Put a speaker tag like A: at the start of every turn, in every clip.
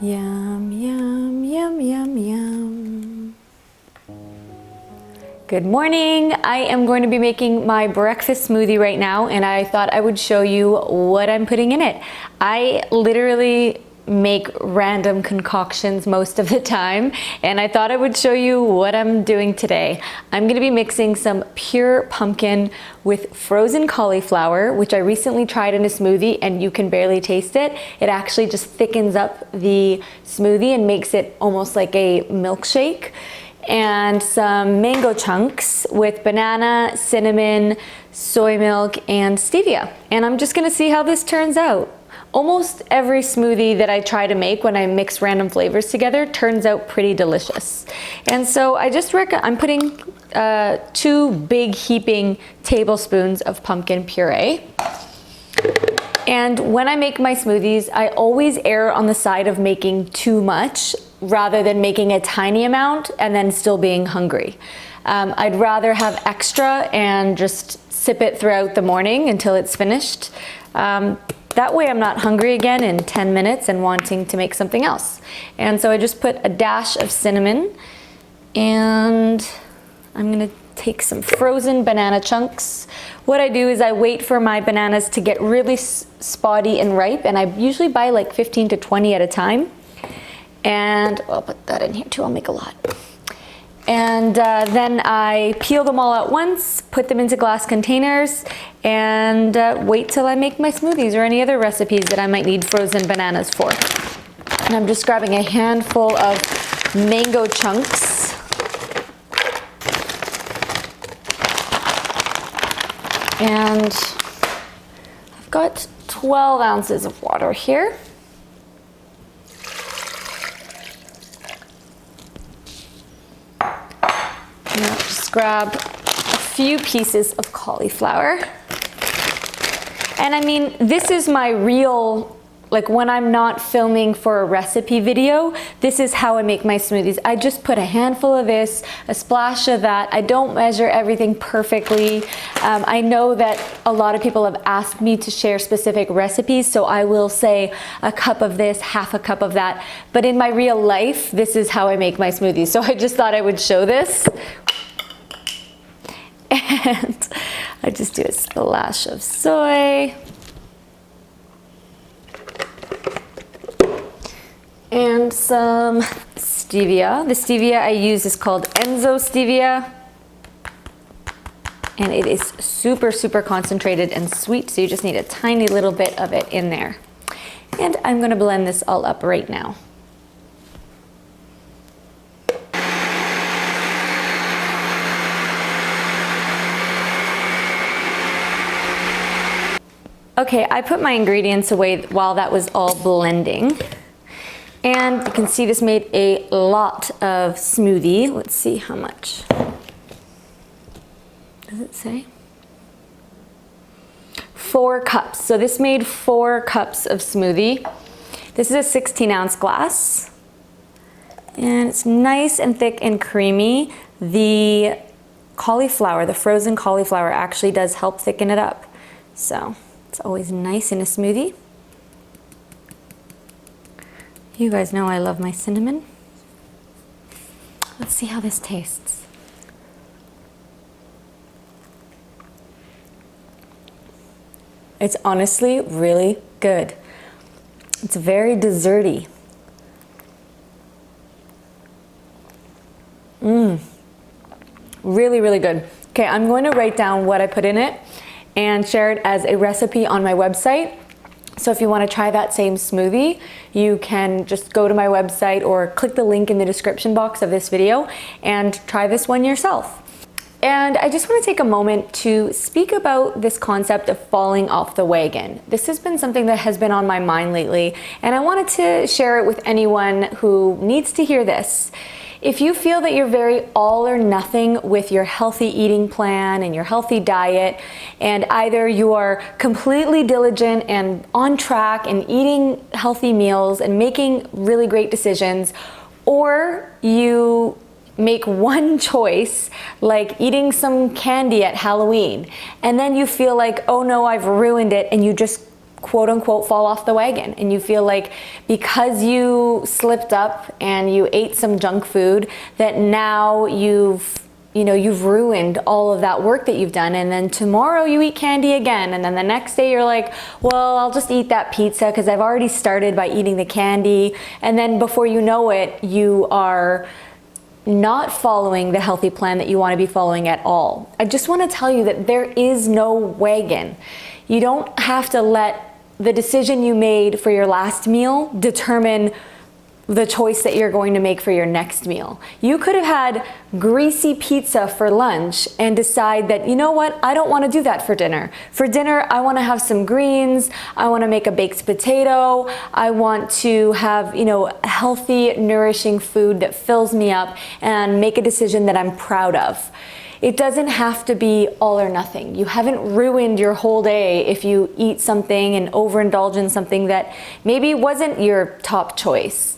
A: Yum, yum, yum, yum, yum. Good morning. I am going to be making my breakfast smoothie right now, and I thought I would show you what I'm putting in it. I literally make random concoctions most of the time, and I thought I would show you what I'm doing today. I'm going to be mixing some pure pumpkin with frozen cauliflower, which I recently tried in a smoothie, and you can barely taste it. It actually just thickens up the smoothie and makes it almost like a milkshake. And some mango chunks with banana, cinnamon, soy milk, and stevia. And I'm just gonna see how this turns out. Almost every smoothie that I try to make when I mix random flavors together turns out pretty delicious. And so I'm putting 2 big heaping tablespoons of pumpkin puree. And when I make my smoothies, I always err on the side of making too much rather than making a tiny amount and then still being hungry. I'd rather have extra and just sip it throughout the morning until it's finished. That way I'm not hungry again in 10 minutes and wanting to make something else. And so I just put a dash of cinnamon, and I'm gonna take some frozen banana chunks. What I do is I wait for my bananas to get really spotty and ripe, and I usually buy like 15 to 20 at a time. And I'll put that in here too, I'll make a lot. And then I peel them all at once, put them into glass containers, and wait till I make my smoothies or any other recipes that I might need frozen bananas for. And I'm just grabbing a handful of mango chunks. And I've got 12 ounces of water here. And I'll just grab a few pieces of cauliflower. And I mean, this is my real, like when I'm not filming for a recipe video, this is how I make my smoothies. I just put a handful of this, a splash of that. I don't measure everything perfectly. I know that a lot of people have asked me to share specific recipes, so I will say a cup of this, half a cup of that. But in my real life, this is how I make my smoothies. So I just thought I would show this. And I just do a splash of soy. And some stevia. The stevia I use is called Enzo stevia. And it is super, super concentrated and sweet, so you just need a tiny little bit of it in there. And I'm gonna blend this all up right now. Okay, I put my ingredients away while that was all blending. And you can see this made a lot of smoothie. Let's see how much. Does it say? 4 cups. So this made 4 cups of smoothie. This is a 16-ounce glass. And it's nice and thick and creamy. The cauliflower, the frozen cauliflower, actually does help thicken it up. So it's always nice in a smoothie. You guys know I love my cinnamon. Let's see how this tastes. It's honestly really good. It's very desserty. Really, really good. Okay, I'm going to write down what I put in it and share it as a recipe on my website. So if you want to try that same smoothie, you can just go to my website or click the link in the description box of this video and try this one yourself. And I just want to take a moment to speak about this concept of falling off the wagon. This has been something that has been on my mind lately, and I wanted to share it with anyone who needs to hear this. If you feel that you're very all or nothing with your healthy eating plan and your healthy diet, and either you are completely diligent and on track and eating healthy meals and making really great decisions, or you make one choice, like eating some candy at Halloween, and then you feel like, oh no, I've ruined it, and you just quote unquote fall off the wagon, and you feel like because you slipped up and you ate some junk food that now you've ruined all of that work that you've done, and then tomorrow you eat candy again, and then the next day you're like, well, I'll just eat that pizza because I've already started by eating the candy, and then before you know it, you are not following the healthy plan that you want to be following at all. I just want to tell you that there is no wagon. You don't have to let the decision you made for your last meal determine the choice that you're going to make for your next meal. You could have had greasy pizza for lunch and decide that, you know what, I don't want to do that for dinner. For dinner, I want to have some greens, I want to make a baked potato, I want to have, healthy, nourishing food that fills me up, and make a decision that I'm proud of. It doesn't have to be all or nothing. You haven't ruined your whole day if you eat something and overindulge in something that maybe wasn't your top choice.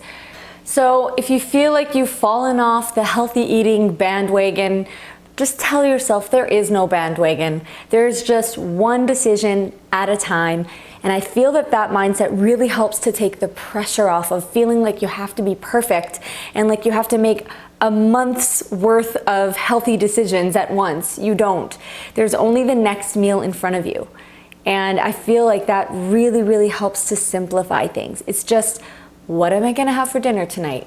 A: So if you feel like you've fallen off the healthy eating bandwagon, just tell yourself there is no bandwagon. There's just one decision at a time. And I feel that that mindset really helps to take the pressure off of feeling like you have to be perfect and like you have to make a month's worth of healthy decisions at once. You don't. There's only the next meal in front of you. And I feel like that really, really helps to simplify things. It's just, what am I gonna have for dinner tonight?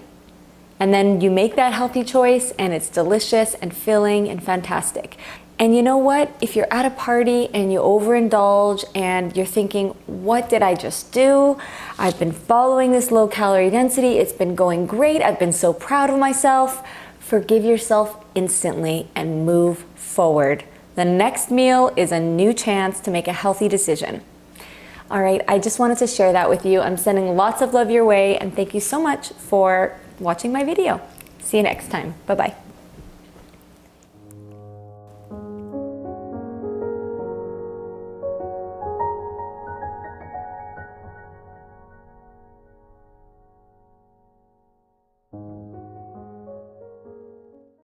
A: And then you make that healthy choice and it's delicious and filling and fantastic. And you know what? If you're at a party and you overindulge and you're thinking, what did I just do? I've been following this low calorie density. It's been going great. I've been so proud of myself. Forgive yourself instantly and move forward. The next meal is a new chance to make a healthy decision. All right, I just wanted to share that with you. I'm sending lots of love your way, and thank you so much for watching my video. See you next time. Bye-bye.